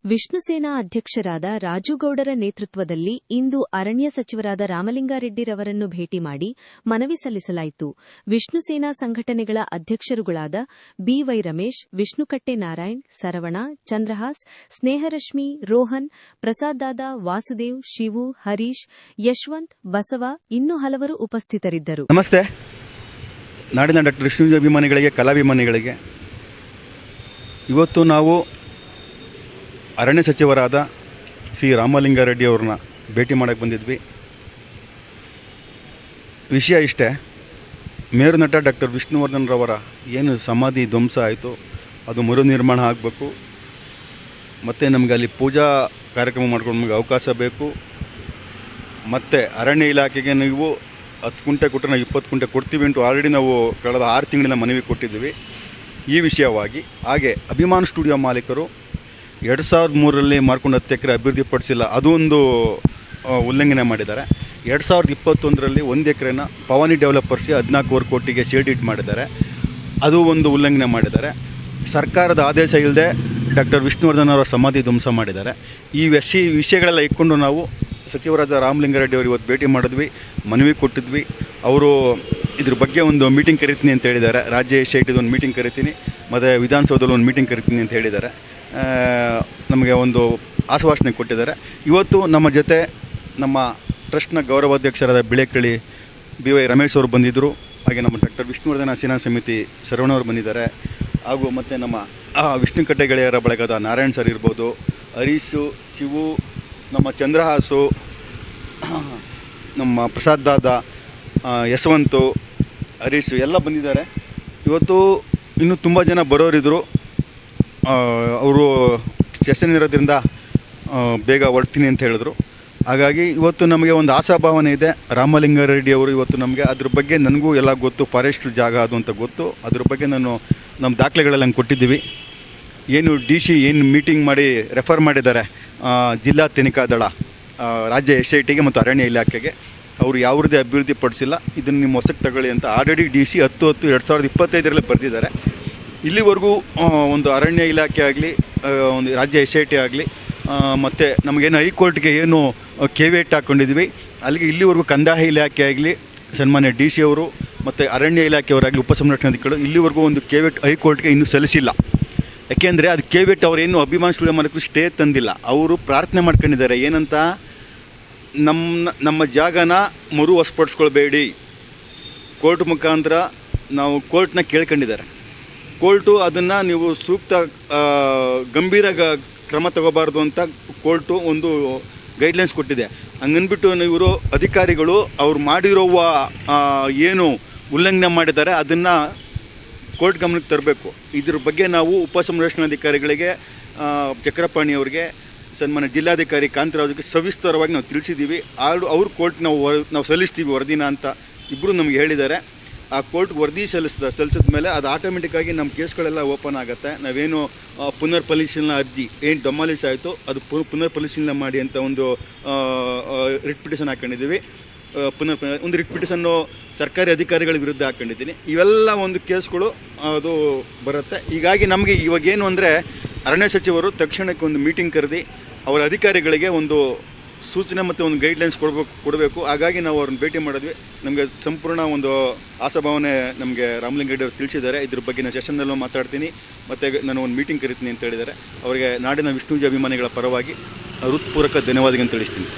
ವಿಷ್ಣು ಸೇನಾ ಅಧ್ಯಕ್ಷರಾದ ರಾಜುಗೌಡರ ನೇತೃತ್ವದಲ್ಲಿ ಇಂದು ಅರಣ್ಯ ಸಚಿವರಾದ ರಾಮಲಿಂಗಾರೆಡ್ಡಿರವರನ್ನು ಭೇಟಿ ಮಾಡಿ ಮನವಿ ಸಲ್ಲಿಸಲಾಯಿತು. ವಿಷ್ಣು ಸೇನಾ ಸಂಘಟನೆಗಳ ಅಧ್ಯಕ್ಷರುಗಳಾದ ಬಿವೈ ರಮೇಶ್, ವಿಷ್ಣುಕಟ್ಟೆ ನಾರಾಯಣ್, ಸರವಣ, ಚಂದ್ರಹಾಸ್, ಸ್ನೇಹರಶ್ಮಿ, ರೋಹನ್, ಪ್ರಸಾದ್ ದಾದಾ, ವಾಸುದೇವ್, ಶಿವು, ಹರೀಶ್, ಯಶವಂತ್, ಬಸವ ಇನ್ನೂ ಹಲವರು ಉಪಸ್ಥಿತರಿದ್ದರು. ನಮಸ್ತೆ. ನಾಡಿನ ಡಾಕ್ಟರ್ ವಿಷ್ಣು ಅಭಿಮಾನಿಗಳಿಗೆ, ಕಲಾಭಿಮಾನಿಗಳಿಗೆ, ಇವತ್ತು ನಾವು ಅರಣ್ಯ ಸಚಿವರಾದ ಶ್ರೀ ರಾಮಲಿಂಗಾರೆಡ್ಡಿ ಅವ್ರನ್ನ ಭೇಟಿ ಮಾಡೋಕ್ಕೆ ಬಂದಿದ್ವಿ. ವಿಷಯ ಇಷ್ಟೇ, ಮೇರುನಟ ಡಾಕ್ಟರ್ ವಿಷ್ಣುವರ್ಧನ್ರವರ ಏನು ಸಮಾಧಿ ಧ್ವಂಸ ಆಯಿತು ಅದು ಮರು ನಿರ್ಮಾಣ ಆಗಬೇಕು. ಮತ್ತು ನಮಗೆ ಅಲ್ಲಿ ಪೂಜಾ ಕಾರ್ಯಕ್ರಮ ಮಾಡ್ಕೊಂಡು ನಮಗೆ ಅವಕಾಶ ಬೇಕು. ಮತ್ತು ಅರಣ್ಯ ಇಲಾಖೆಗೆ ನೀವು 10 ಗುಂಟೆ ಕೊಟ್ಟರೆ ನಾವು 20 ಗುಂಟೆ ಕೊಡ್ತೀವಿ ಅಂತ ಆಲ್ರೆಡಿ ನಾವು ಕಳೆದ 6 ತಿಂಗಳಿಂದ ಮನವಿ ಕೊಟ್ಟಿದ್ದೀವಿ. ಈ ವಿಷಯವಾಗಿ ಹಾಗೆ ಅಭಿಮಾನ್ ಸ್ಟುಡಿಯೋ ಮಾಲೀಕರು 2003ರಲ್ಲಿ ಮಾರ್ಕೊಂಡು 10 ಎಕರೆ ಅಭಿವೃದ್ಧಿಪಡಿಸಿಲ್ಲ, ಅದು ಒಂದು ಉಲ್ಲಂಘನೆ ಮಾಡಿದ್ದಾರೆ. 2021ರಲ್ಲಿ 1 ಎಕರೆನ ಪವಾನಿ ಡೆವಲಪರ್ಸ್ಗೆ 14 ಕೋಟಿಗೆ ಶೇಡ್ ಇಟ್ ಮಾಡಿದ್ದಾರೆ, ಅದು ಒಂದು ಉಲ್ಲಂಘನೆ ಮಾಡಿದ್ದಾರೆ. ಸರ್ಕಾರದ ಆದೇಶ ಇಲ್ಲದೆ ಡಾಕ್ಟರ್ ವಿಷ್ಣುವರ್ಧನ್ ಅವರ ಸಮಾಧಿ ಧ್ವಂಸ ಮಾಡಿದ್ದಾರೆ. ಈ ವಿಷಯಗಳೆಲ್ಲ ಇಟ್ಕೊಂಡು ನಾವು ಸಚಿವರಾದ ರಾಮಲಿಂಗಾರೆಡ್ಡಿ ಅವರು ಇವತ್ತು ಭೇಟಿ ಮಾಡಿದ್ವಿ, ಮನವಿ ಕೊಟ್ಟಿದ್ವಿ. ಅವರು ಇದ್ರ ಬಗ್ಗೆ ಒಂದು ಮೀಟಿಂಗ್ ಕರಿತೀನಿ ಅಂತ ಹೇಳಿದ್ದಾರೆ. ರಾಜ್ಯ SITದು ಒಂದು ಮೀಟಿಂಗ್ ಕರಿತೀನಿ, ಮತ್ತು ವಿಧಾನಸೌಧದಲ್ಲಿ ಒಂದು ಮೀಟಿಂಗ್ ಕರಿತೀನಿ ಅಂತ ಹೇಳಿದ್ದಾರೆ. ನಮಗೆ ಒಂದು ಆಶ್ವಾಸನೆ ಕೊಟ್ಟಿದ್ದಾರೆ. ಇವತ್ತು ನಮ್ಮ ಜೊತೆ ನಮ್ಮ ಟ್ರಸ್ಟ್ನ ಗೌರವಾಧ್ಯಕ್ಷರಾದ ಬಿಳೆಕಳಿ ಬಿವೈ ರಮೇಶ್ ಅವರು ಬಂದಿದ್ದರು. ಹಾಗೆ ನಮ್ಮ ಡಾಕ್ಟರ್ ವಿಷ್ಣುವರ್ಧನ ಸೇನಾ ಸಮಿತಿ ಶರವಣವರು ಬಂದಿದ್ದಾರೆ. ಹಾಗೂ ಮತ್ತು ನಮ್ಮ ವಿಷ್ಣುಕಟ್ಟೆ ಗೆಳೆಯರ ಬಳಗದ ನಾರಾಯಣ್ ಸರ್ ಇರ್ಬೋದು, ಹರೀಶು, ಶಿವು, ನಮ್ಮ ಚಂದ್ರಹಾಸು, ನಮ್ಮ ಪ್ರಸಾದ್ ದಾದಾ, ಯಶವಂತು, ಹರೀಶು ಎಲ್ಲ ಬಂದಿದ್ದಾರೆ. ಇವತ್ತು ಇನ್ನೂ ತುಂಬ ಜನ ಬರೋರಿದ್ದರು. ಅವರು ಸೆಷನ್ ಇರೋದ್ರಿಂದ ಬೇಗ ಹೊರಡ್ತೀನಿ ಅಂತ ಹೇಳಿದ್ರು. ಹಾಗಾಗಿ ಇವತ್ತು ನಮಗೆ ಒಂದು ಆಶಾಭಾವನೆ ಇದೆ. ರಾಮಲಿಂಗಾರೆಡ್ಡಿ ಅವರು ಇವತ್ತು ನಮಗೆ ಅದ್ರ ಬಗ್ಗೆ ನನಗೂ ಎಲ್ಲ ಗೊತ್ತು, ಫಾರೆಸ್ಟ್ ಜಾಗ ಅದು ಅಂತ ಗೊತ್ತು. ಅದ್ರ ಬಗ್ಗೆ ನಮ್ಮ ದಾಖಲೆಗಳೆಲ್ಲ ಹಂಗೆ ಕೊಟ್ಟಿದ್ದೀವಿ. ಏನು DC ಏನು ಮೀಟಿಂಗ್ ಮಾಡಿ ರೆಫರ್ ಮಾಡಿದ್ದಾರೆ ಜಿಲ್ಲಾ ತನಿಖಾ ದಳ, ರಾಜ್ಯ SITಗೆ ಮತ್ತು ಅರಣ್ಯ ಇಲಾಖೆಗೆ, ಅವರು ಯಾವುದೇ ಅಭಿವೃದ್ಧಿ ಪಡಿಸಿಲ್ಲ, ಇದನ್ನು ನಿಮ್ಮ ಹೊಸಕ್ಕೆ ತಗೊಳ್ಳಿ ಅಂತ ಆಲ್ರೆಡಿ DC 10/10/2025ರಲ್ಲಿ ಬರೆದಿದ್ದಾರೆ. ಇಲ್ಲಿವರೆಗೂ ಒಂದು ಅರಣ್ಯ ಇಲಾಖೆ ಆಗಲಿ, ಒಂದು ರಾಜ್ಯ SIT ಆಗಲಿ, ಮತ್ತು ನಮಗೇನು ಹೈಕೋರ್ಟ್ಗೆ ಏನು ಕೇವೇಟ್ ಹಾಕ್ಕೊಂಡಿದ್ವಿ ಅಲ್ಲಿಗೆ ಇಲ್ಲಿವರೆಗೂ ಕಂದಾಯ ಇಲಾಖೆ ಆಗಲಿ, ಸನ್ಮಾನ್ಯ DC ಅವರು ಮತ್ತು ಅರಣ್ಯ ಇಲಾಖೆಯವರಾಗಲಿ, ಉಪಸಂರಕ್ಷಣಾಧಿಕಾರಿಗಳು ಇಲ್ಲಿವರೆಗೂ ಒಂದು ಕೇವೇಟ್ ಹೈಕೋರ್ಟ್ಗೆ ಇನ್ನೂ ಸಲ್ಲಿಸಿಲ್ಲ. ಯಾಕೆಂದರೆ ಅದು ಕೇವೇಟ್ ಅವರೇನು ಅಭಿಮಾನ್ ಸ್ಟುಡಿಯೋ ಮಾಲೀಕರು ಸ್ಟೇ ತಂದಿಲ್ಲ. ಅವರು ಪ್ರಾರ್ಥನೆ ಮಾಡ್ಕೊಂಡಿದ್ದಾರೆ, ಏನಂತ, ನಮ್ಮ ಜಾಗನ ವಶಪಡಿಸ್ಕೊಳ್ಬೇಡಿ, ಕೋರ್ಟ್ ಮುಖಾಂತರ ನಾವು ಕೋರ್ಟ್ನ ಕೇಳ್ಕೊಂಡಿದ್ದಾರೆ. ಕೋರ್ಟು ಅದನ್ನು ನೀವು ಸೂಕ್ತ ಗಂಭೀರ ಕ್ರಮ ತಗೋಬಾರ್ದು ಅಂತ ಕೋರ್ಟು ಒಂದು ಗೈಡ್ಲೈನ್ಸ್ ಕೊಟ್ಟಿದೆ. ಹಂಗನ್ಬಿಟ್ಟು ಇವರು ಅಧಿಕಾರಿಗಳು ಅವ್ರು ಮಾಡಿರುವ ಏನು ಉಲ್ಲಂಘನೆ ಮಾಡಿದ್ದಾರೆ ಅದನ್ನು ಕೋರ್ಟ್ ಗಮನಕ್ಕೆ ತರಬೇಕು. ಇದ್ರ ಬಗ್ಗೆ ನಾವು ಉಪಸಂರಕ್ಷಣಾಧಿಕಾರಿಗಳಿಗೆ, ಚಕ್ರಪಾಣಿ ಅವರಿಗೆ, ಸನ್ಮಾನ್ಯ ಜಿಲ್ಲಾಧಿಕಾರಿ ಕಾಂತರಾಜ್ಗೆ ಸವಿಸ್ತರವಾಗಿ ನಾವು ತಿಳಿಸಿದ್ದೀವಿ. ಅವ್ರ ಕೋರ್ಟ್ ನಾವು ಸಲ್ಲಿಸ್ತೀವಿ ವರದಿನ ಅಂತ ಇಬ್ಬರು ನಮಗೆ ಹೇಳಿದ್ದಾರೆ. ಆ ಕೋರ್ಟ್ ವರದಿ ಸಲ್ಲಿಸಿದ ಮೇಲೆ ಅದು ಆಟೋಮೆಟಿಕ್ಕಾಗಿ ನಮ್ಮ ಕೇಸ್ಗಳೆಲ್ಲ ಓಪನ್ ಆಗುತ್ತೆ. ನಾವೇನು ಪುನರ್ ಪರಿಶೀಲನಾ ಅರ್ಜಿ ಏನು ಡೆಮಾಲಿಷ್ ಆಯಿತು ಅದು ಪುನರ್ ಪರಿಶೀಲನೆ ಮಾಡಿ ಅಂತ ಒಂದು ರಿಟ್ ಪಿಟಿಷನ್ ಹಾಕ್ಕೊಂಡಿದ್ದೀವಿ. ಒಂದು ರಿಟ್ ಪಿಟಿಷನ್ನು ಸರ್ಕಾರಿ ಅಧಿಕಾರಿಗಳ ವಿರುದ್ಧ ಹಾಕ್ಕೊಂಡಿದ್ದೀನಿ. ಇವೆಲ್ಲ ಒಂದು ಕೇಸ್ಗಳು ಅದು ಬರುತ್ತೆ. ಹೀಗಾಗಿ ನಮಗೆ ಇವಾಗೇನು ಅಂದರೆ ಅರಣ್ಯ ಸಚಿವರು ತಕ್ಷಣಕ್ಕೆ ಒಂದು ಮೀಟಿಂಗ್ ಕರೆದು ಅವರ ಅಧಿಕಾರಿಗಳಿಗೆ ಒಂದು ಸೂಚನೆ ಮತ್ತು ಒಂದು ಗೈಡ್ಲೈನ್ಸ್ ಕೊಡಬೇಕು. ಹಾಗಾಗಿ ನಾವು ಅವ್ರನ್ನ ಭೇಟಿ ಮಾಡಿದ್ವಿ. ನಮಗೆ ಸಂಪೂರ್ಣ ಒಂದು ಆಶಾಭಾವನೆ ನಮಗೆ ರಾಮಲಿಂಗಾರೆಡ್ಡಿ ಅವರು ತಿಳಿಸಿದ್ದಾರೆ. ಇದ್ರ ಬಗ್ಗೆ ನಾನು ಸೆಷನ್ನಲ್ಲೂ ಮಾತಾಡ್ತೀನಿ, ಮತ್ತು ನಾನು ಒಂದು ಮೀಟಿಂಗ್ ಕರಿತೀನಿ ಅಂತ ಹೇಳಿದ್ದಾರೆ. ಅವರಿಗೆ ನಾಡಿನ ವಿಷ್ಣುಜಿ ಅಭಿಮಾನಿಗಳ ಪರವಾಗಿ ಹೃತ್ಪೂರ್ವಕ ಧನ್ಯವಾದಗಳನ್ನು ತಿಳಿಸ್ತೀನಿ.